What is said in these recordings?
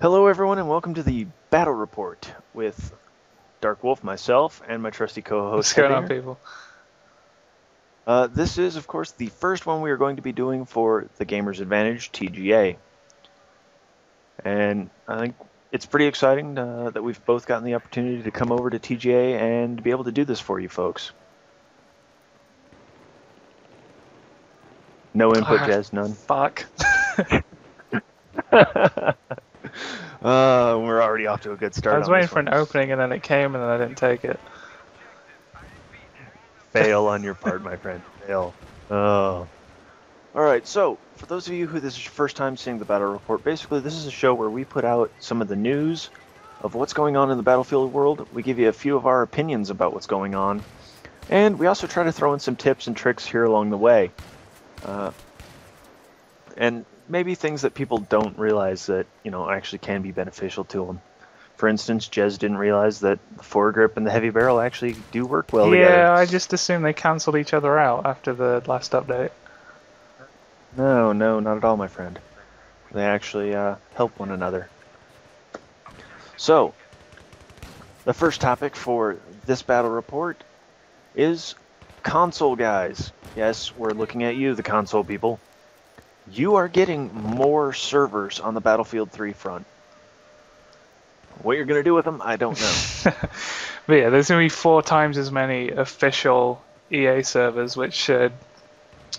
Hello everyone and welcome to the Battle Report with WyoDarkWolf, myself, and my trusty co-host What's going on, Hedninger. people? This is, of course, the first one we are going to be doing for the Gamer's Advantage, TGA. And I think it's pretty exciting that we've both gotten the opportunity to come over to TGA and be able to do this for you folks. No input, Jez, none. Fuck. We're already off to a good start. I was on waiting this for one. an opening and then it came and then I didn't take it. Fail on your part, my friend. Fail. Oh. Alright, so, for those of you who this is your first time seeing the Battle Report, basically this is a show where we put out some of the news of what's going on in the Battlefield world. We give you a few of our opinions about what's going on. And we also try to throw in some tips and tricks here along the way. And maybe things that people don't realize that, actually can be beneficial to them. For instance, Jez didn't realize that the foregrip and the heavy barrel actually do work well together. Yeah, I just assumed they cancelled each other out after the last update. No, not at all, my friend. They actually help one another. So, the first topic for this battle report is console guys. Yes, we're looking at you, the console people. You are getting more servers on the Battlefield 3 front. What you're going to do with them, I don't know. But yeah, there's going to be 4 times as many official EA servers, which should,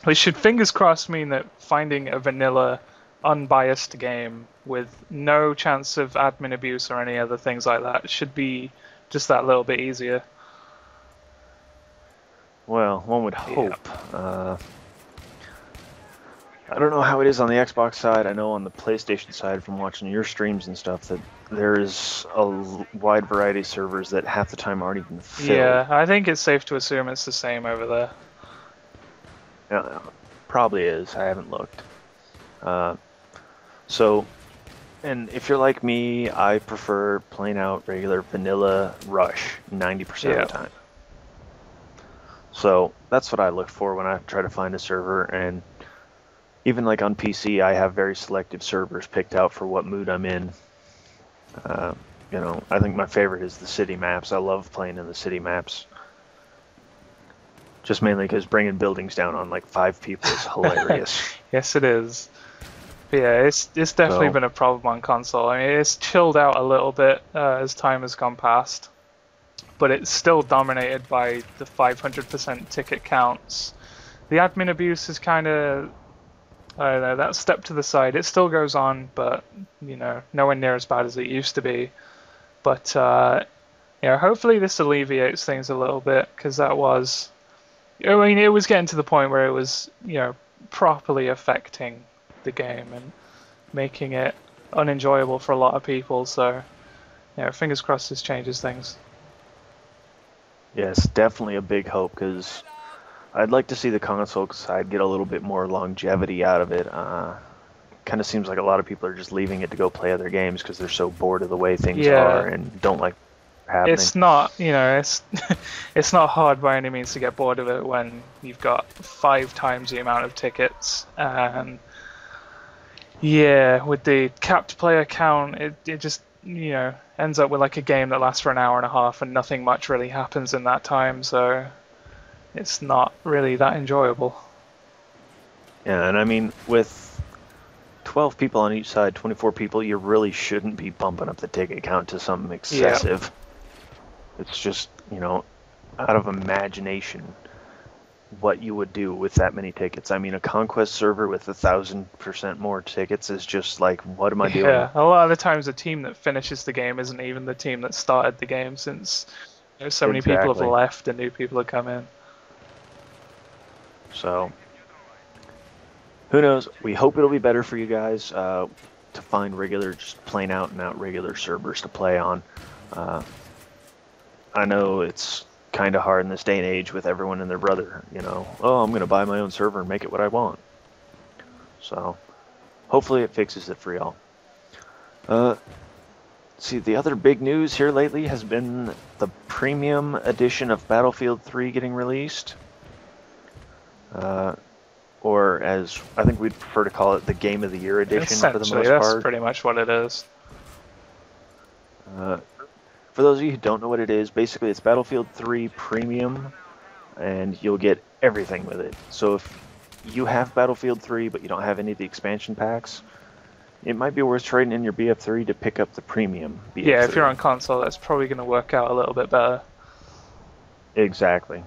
fingers crossed, mean that finding a vanilla, unbiased game with no chance of admin abuse or any other things like that should be just that little bit easier. Well, one would hope. I don't know how it is on the Xbox side. I know on the PlayStation side, from watching your streams and stuff, that there's a wide variety of servers that half the time aren't even filled. Yeah, I think it's safe to assume it's the same over there. Yeah, probably is. I haven't looked. So, and if you're like me, I prefer plain out regular vanilla Rush 90% of the time. So that's what I look for when I try to find a server. And even like on PC, I have very selective servers picked out for what mood I'm in. I think my favorite is the city maps. I love playing in the city maps. Just mainly because bringing buildings down on like 5 people is hilarious. Yes, it is. But yeah, it's definitely been a problem on console. I mean, it's chilled out a little bit as time has gone past, but it's still dominated by the 500% ticket counts. The admin abuse is kind of, I don't know, that step to the side. It still goes on, but nowhere near as bad as it used to be. But hopefully this alleviates things a little bit, because that was, I mean, it was getting to the point where it was, properly affecting the game and making it unenjoyable for a lot of people. So, fingers crossed this changes things. Yes, definitely a big hope, because I'd like to see the console side get a little bit more longevity out of it. Kind of seems like a lot of people are just leaving it to go play other games because they're so bored of the way things are and don't like happening. It's not, it's not hard by any means to get bored of it when you've got 5 times the amount of tickets. And yeah, with the capped player count, it just, ends up with like a game that lasts for an hour and a half and nothing much really happens in that time. So it's not really that enjoyable. Yeah, and I mean, with 12 people on each side, 24 people, you really shouldn't be bumping up the ticket count to something excessive. Yeah. It's just, out of imagination what you would do with that many tickets. I mean, a Conquest server with 1,000% more tickets is just like, what am I doing? Yeah, a lot of the times the team that finishes the game isn't even the team that started the game, since so many people have left and new people have come in. So, who knows? We hope it'll be better for you guys to find regular, just plain out and out regular servers to play on. I know it's kind of hard in this day and age with everyone and their brother, oh, I'm going to buy my own server and make it what I want. So, hopefully it fixes it for y'all. See, the other big news here lately has been the premium edition of Battlefield 3 getting released. Or as I think we'd prefer to call it, the Game of the Year edition for the most part. Essentially, that's pretty much what it is. For those of you who don't know what it is, basically it's Battlefield 3 Premium, and you'll get everything with it. So if you have Battlefield 3 but you don't have any of the expansion packs, it might be worth trading in your BF3 to pick up the Premium BF3. Yeah, if you're on console, that's probably going to work out a little bit better. Exactly.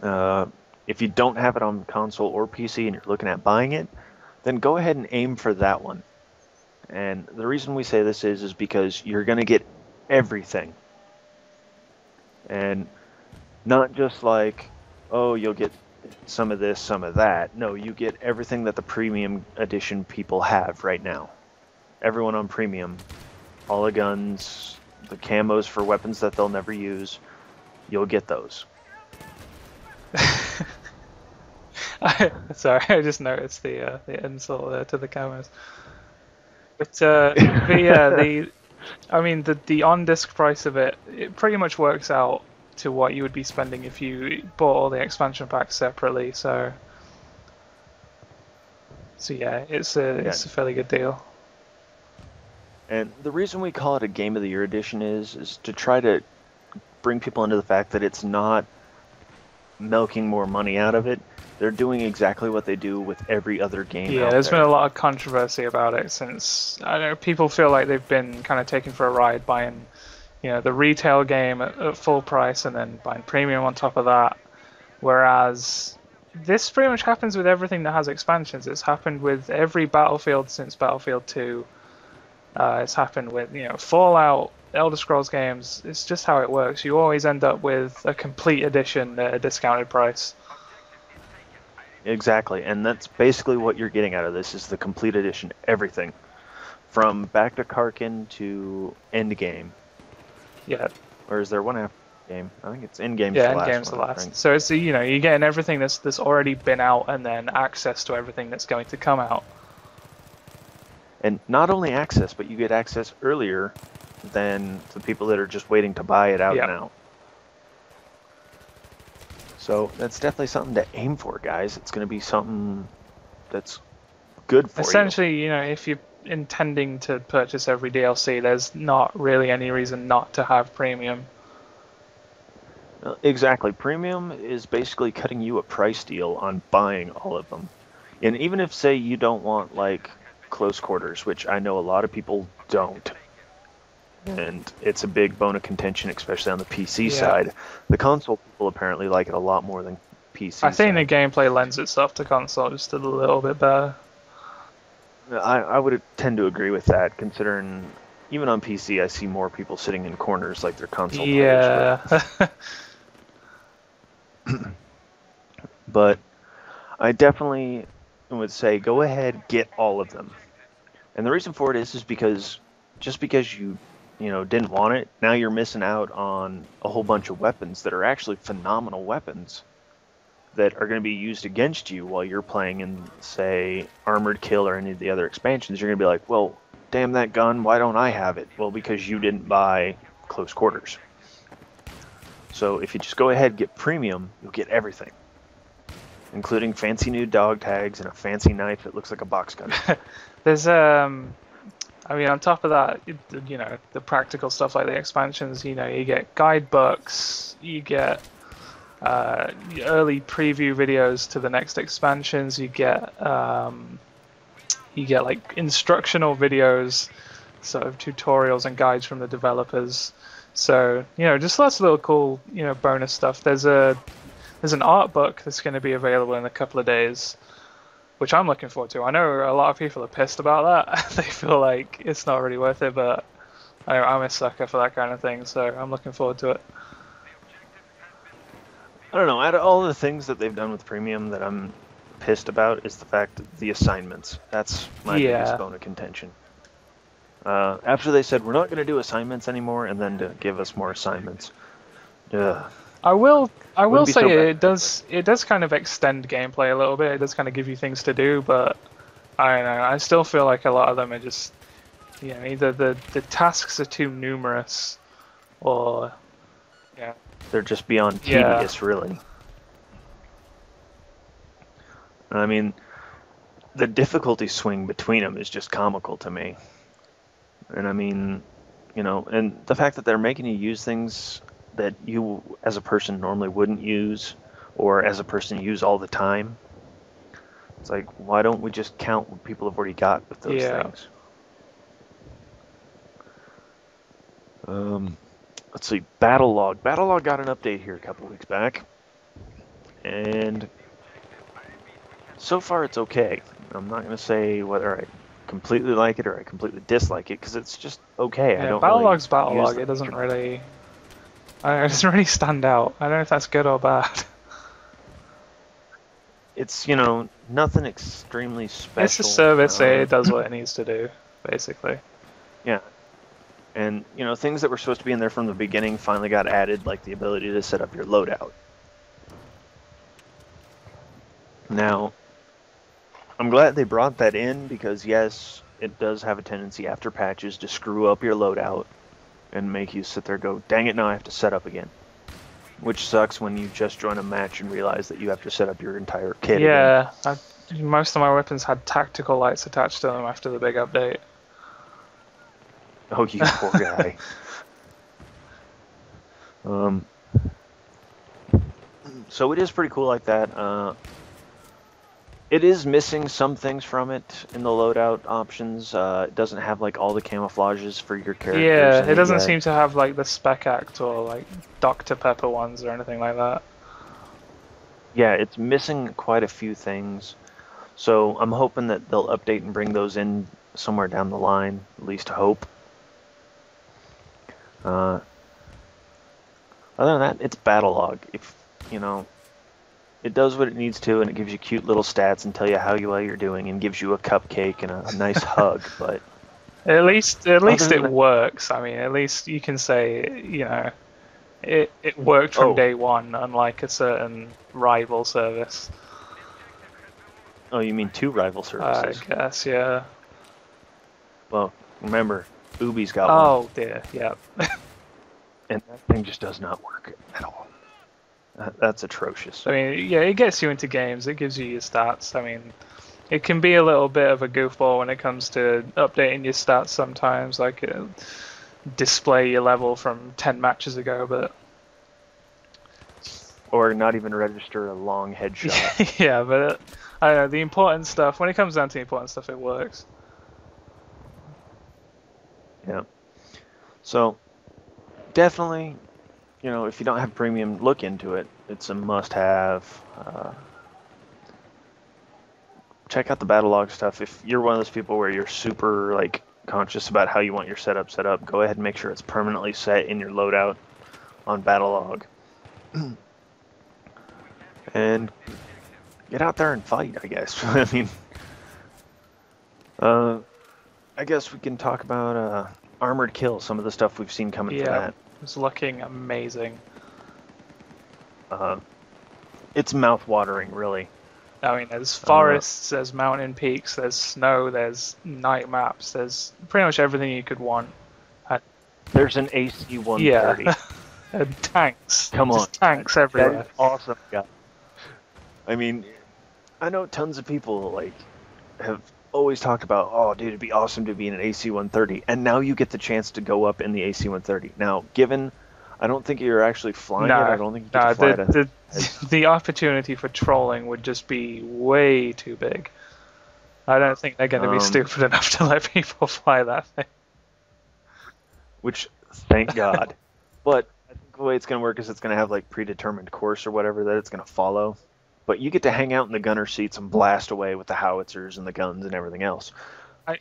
If you don't have it on console or PC and you're looking at buying it, then go ahead and aim for that one. And the reason we say this is because you're going to get everything. And not just like, oh, you'll get some of this, some of that. No, you get everything that the Premium Edition people have right now. Everyone on Premium, all the guns, the camos for weapons that they'll never use, you'll get those. Sorry, I just noticed the insult to the cameras. But the on-disc price of it pretty much works out to what you would be spending if you bought all the expansion packs separately. So yeah, it's a fairly good deal. And the reason we call it a Game of the Year edition is to try to bring people into the fact that it's not milking more money out of it. They're doing exactly what they do with every other game. Yeah, there's been a lot of controversy about it since I don't know, people feel like they've been kind of taken for a ride buying, the retail game at full price and then buying premium on top of that. Whereas this pretty much happens with everything that has expansions. It's happened with every Battlefield since Battlefield 2. It's happened with Fallout, Elder Scrolls games. It's just how it works. You always end up with a complete edition at a discounted price. Exactly, and that's basically what you're getting out of this is the complete edition, everything. From back to Karkin to Endgame. Yeah. Or is there one after game? I think it's Endgame's the last. Yeah, Endgame's the last. So it's you're getting everything that's already been out and then access to everything that's going to come out. And not only access, but you get access earlier than the people that are just waiting to buy it out now. So that's definitely something to aim for, guys. It's going to be something that's good for Essentially, if you're intending to purchase every DLC, there's not really any reason not to have premium. Exactly. Premium is basically cutting you a price deal on buying all of them. And even if, say, you don't want, like, close quarters, which I know a lot of people don't, and it's a big bone of contention, especially on the PC side. The console people apparently like it a lot more than PC. I think the gameplay lends itself to console just a little bit better. I would tend to agree with that, considering even on PC I see more people sitting in corners like they're console players. But I definitely would say go ahead, get all of them. And the reason for it is because just because you didn't want it, now you're missing out on a whole bunch of weapons that are actually phenomenal weapons that are going to be used against you while you're playing in, say, Armored Kill or any of the other expansions. You're going to be like, well, damn that gun, why don't I have it? Well, because you didn't buy Close Quarters. So if you just go ahead and get Premium, you'll get everything, including fancy new dog tags and a fancy knife that looks like a box gun. There's on top of that, the practical stuff like the expansions, you get guidebooks, you get early preview videos to the next expansions, you get like instructional videos, sort of tutorials and guides from the developers. So, just lots of little cool, bonus stuff. There's an art book that's going to be available in a couple of days, which I'm looking forward to. I know a lot of people are pissed about that. They feel like it's not really worth it, but I'm a sucker for that kind of thing, so I'm looking forward to it. I don't know. Out of all the things that they've done with Premium that I'm pissed about is the fact that the assignments. That's my biggest bone of contention. After they said, we're not going to do assignments anymore, and then to give us more assignments. I will say it does kind of extend gameplay a little bit. It does kind of give you things to do, but I don't know. I still feel like a lot of them are just, either the tasks are too numerous, or they're just beyond tedious, really. I mean, the difficulty swing between them is just comical to me. And I mean, You know, and the fact that they're making you use things that you as a person normally wouldn't use, or as a person use all the time. It's like, why don't we just count what people have already got with those things? Let's see, Battle Log. Battle Log got an update here a couple weeks back, and so far it's okay. I'm not going to say whether I completely like it or I completely dislike it, because it's just okay. Yeah, I don't Battle really Log's Battle use Log. It doesn't really... I don't know, it doesn't really stand out. I don't know if that's good or bad. It's, you know, nothing extremely special. It's a service, it does what it needs to do, basically. Yeah. And, you know, things that were supposed to be in there from the beginning finally got added, like the ability to set up your loadout. Now, I'm glad they brought that in because, yes, it does have a tendency after patches to screw up your loadout and make you sit there and go, dang it, now I have to set up again. Which sucks when you just join a match and realize that you have to set up your entire kit again. Most of my weapons had tactical lights attached to them after the big update. Oh, you poor guy. So it is pretty cool like that. It is missing some things from it in the loadout options. It doesn't have like all the camouflages for your characters. Yeah, it doesn't seem to have like the Spec Act or like Dr. Pepper ones or anything like that. Yeah, it's missing quite a few things. So I'm hoping that they'll update and bring those in somewhere down the line, at least hope. Other than that, it's Battle Log. If, you know, it does what it needs to, and it gives you cute little stats and tell you how well you're doing, and gives you a cupcake and a nice hug. But at least it works. I mean, at least you can say, you know, it worked from day one, unlike a certain rival service. Oh, you mean 2 rival services? I guess, yeah. Well, remember, Ubi's got one. Oh dear, yeah. And that thing just does not work at all. That's atrocious. I mean, yeah, it gets you into games. It gives you your stats. I mean, it can be a little bit of a goofball when it comes to updating your stats sometimes, like display your level from 10 matches ago, but... Or not even register a long headshot. Yeah, but I don't know, the important stuff, when it comes down to the important stuff, it works. Yeah. So, definitely, you know, if you don't have premium, look into it. It's a must-have. Check out the Battle Log stuff. If you're one of those people where you're super, like, conscious about how you want your setup set up, go ahead and make sure it's permanently set in your loadout on Battle Log. And get out there and fight, I guess. I mean, I guess we can talk about Armored Kill, some of the stuff we've seen coming for that. It's looking amazing. It's mouth-watering, really. I mean, there's forests, there's mountain peaks, there's snow, there's night maps, there's pretty much everything you could want. There's an AC-130. Yeah. And tanks. Come on. Just tanks everywhere. That is awesome, guys. I mean, I know tons of people, like, have always talked about, oh, dude, it'd be awesome to be in an AC-130, and now you get the chance to go up in the AC-130. Now, given, I don't think you're actually flying it, I don't think you get to fly it. The opportunity for trolling would just be way too big. I don't think they're going to be stupid enough to let people fly that thing. Which, thank God. But I think the way it's going to work is it's going to have, like, predetermined course or whatever that it's going to follow. But you get to hang out in the gunner seats and blast away with the howitzers and the guns and everything else. I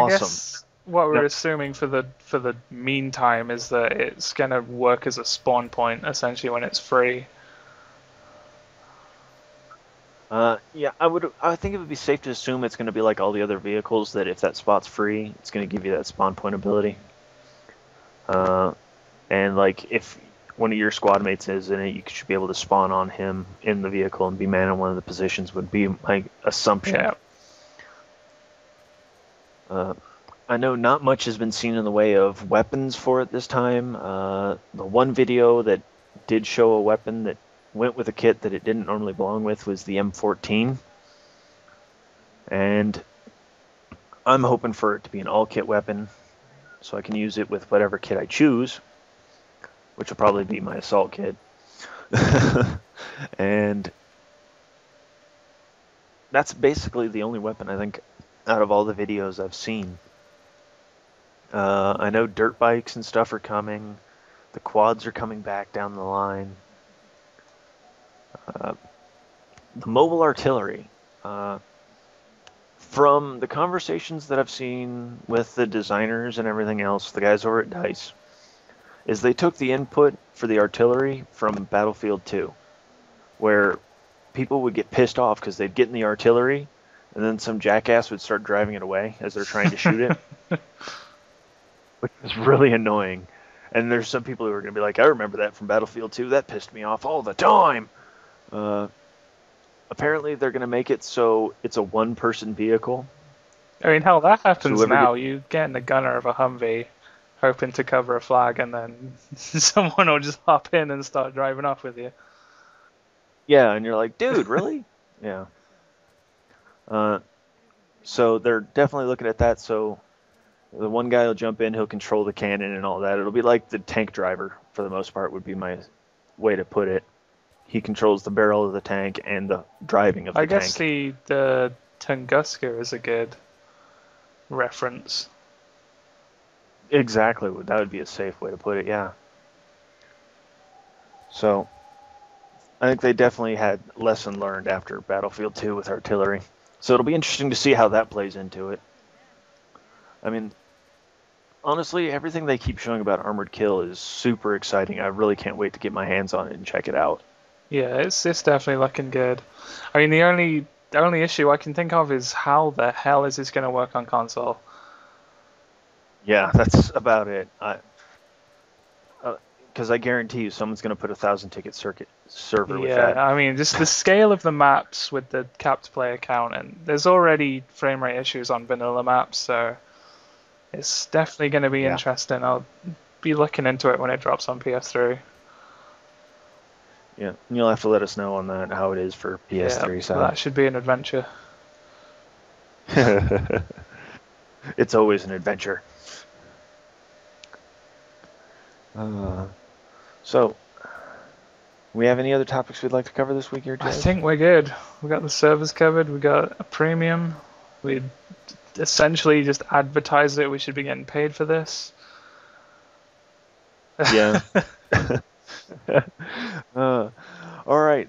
guess what we're assuming for the meantime is that it's going to work as a spawn point, essentially, when it's free. Yeah, I think it would be safe to assume it's going to be like all the other vehicles, that if that spot's free, it's going to give you that spawn point ability. And, like, if one of your squad mates is in it, you should be able to spawn on him in the vehicle and be man in one of the positions, would be my assumption. Yeah. I know not much has been seen in the way of weapons for it this time. The one video that did show a weapon that went with a kit that it didn't normally belong with was the M14. And I'm hoping for it to be an all-kit weapon, so I can use it with whatever kit I choose, which will probably be my assault kit. And that's basically the only weapon, I think, out of all the videos I've seen. I know dirt bikes and stuff are coming. The quads are coming back down the line. The mobile artillery. From the conversations that I've seen with the designers and everything else, the guys over at DICE, is they took the input for the artillery from Battlefield 2, where people would get pissed off because they'd get in the artillery, and then some jackass would start driving it away as they're trying to shoot it, which is really annoying. And there's some people who are going to be like, I remember that from Battlefield 2. That pissed me off all the time. Apparently, they're going to make it so it's a one-person vehicle. I mean, hell, that happens now. You get in the gunner of a Humvee, hoping to cover a flag, and then someone will just hop in and start driving off with you. Yeah, and you're like, dude, really? Yeah. So they're definitely looking at that. So the one guy will jump in, he'll control the cannon and all that. It'll be like the tank driver, for the most part, would be my way to put it. He controls the barrel of the tank and the driving of the tank. I guess the Tunguska is a good reference. Exactly. That would be a safe way to put it, yeah. So I think they definitely had lesson learned after Battlefield 2 with artillery. So it'll be interesting to see how that plays into it. I mean, honestly, everything they keep showing about Armored Kill is super exciting. I really can't wait to get my hands on it and check it out. Yeah, it's definitely looking good. I mean, the only issue I can think of is how the hell is this going to work on console? Yeah, that's about it. Because I guarantee you someone's going to put a 1,000-ticket server with that. Yeah, I mean, just the scale of the maps with the capped player count, and there's already frame rate issues on vanilla maps, so it's definitely going to be interesting. I'll be looking into it when it drops on PS3. Yeah, and you'll have to let us know on that, how it is for PS3 side. That should be an adventure. It's always an adventure. So, we have any other topics we'd like to cover this week here, Jay? I think we're good. We got the servers covered. We got a premium. We essentially just advertised it. We should be getting paid for this. Yeah. All right.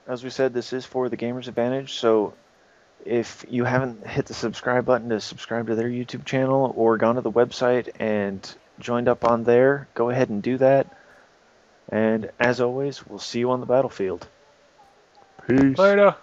As we said, this is for the Gamers Advantage. So, if you haven't hit the subscribe button to subscribe to their YouTube channel or gone to the website and joined up on there, go ahead and do that. And as always, we'll see you on the battlefield. Peace. Later.